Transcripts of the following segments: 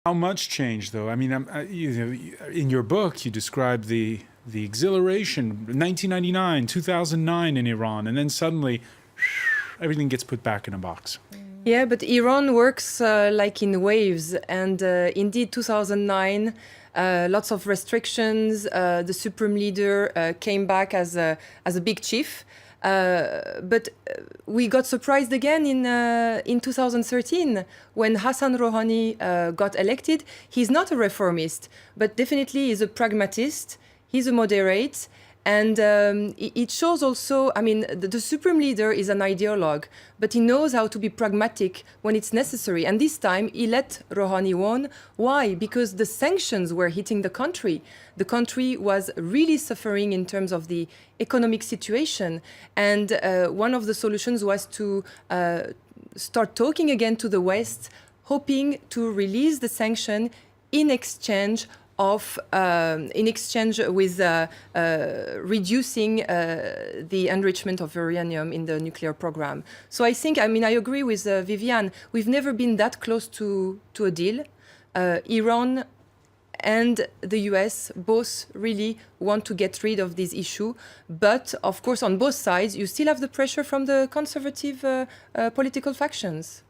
How much change, though? I mean, in your book, you describe the exhilaration, 1999, 2009 in Iran, and then suddenly everything gets put back in a box. Yeah, but Iran works like in waves, and indeed 2009, lots of restrictions. The supreme leader came back as a big chief. But we got surprised again in 2013 when Hassan Rouhani got elected. He's not a reformist, but definitely he's a pragmatist. He's a moderate. And it shows also, I mean, the supreme leader is an ideologue, but he knows how to be pragmatic when it's necessary. And this time he let Rouhani win. Why? Because the sanctions were hitting the country. The country was really suffering in terms of the economic situation. And one of the solutions was to start talking again to the West, hoping to release the sanction in exchange with reducing the enrichment of uranium in the nuclear program. So I think, I mean, I agree with Viviane. We've never been that close to a deal. Iran and the US both really want to get rid of this issue. But of course, on both sides, you still have the pressure from the conservative political factions.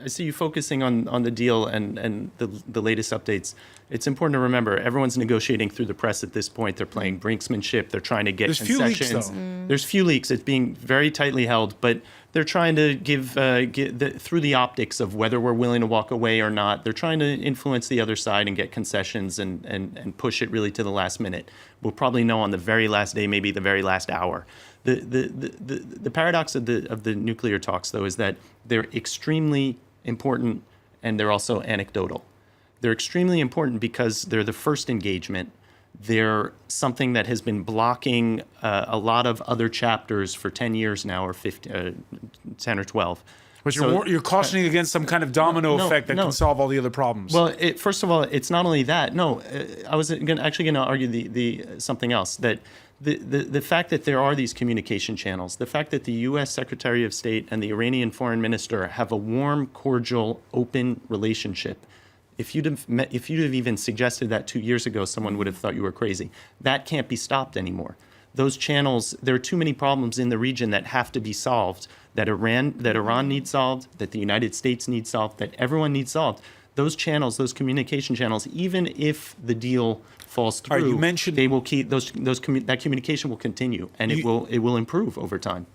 I see you focusing on the deal and the latest updates. It's important to remember, everyone's negotiating through the press at this point. They're playing brinksmanship. They're trying to get concessions. Few leaks, though. There's few leaks. It's being very tightly held, but they're trying to through the optics of whether we're willing to walk away or not. They're trying to influence the other side and get concessions and push it really to the last minute. We'll probably know on the very last day, maybe the very last hour. The paradox of the nuclear talks, though, is that they're extremely important and they're also anecdotal. They're extremely important because they're the first engagement. They're something that has been blocking a lot of other chapters for 10 years now, or 10 or 12. But you're cautioning against some kind of domino effect that can solve all the other problems. Well, first of all, it's not only that. No, I was actually going to argue something else, that the fact that there are these communication channels, the fact that the U.S. Secretary of State and the Iranian Foreign Minister have a warm, cordial, open relationship. If you'd have even suggested that 2 years ago, someone would have thought you were crazy. That can't be stopped anymore. Those channels, there are too many problems in the region that have to be solved, that Iran needs solved, that the United States needs solved, that everyone needs solved. Those channels, those communication channels, even if the deal falls through, you mentioned, they will keep that communication will continue, and it will improve over time.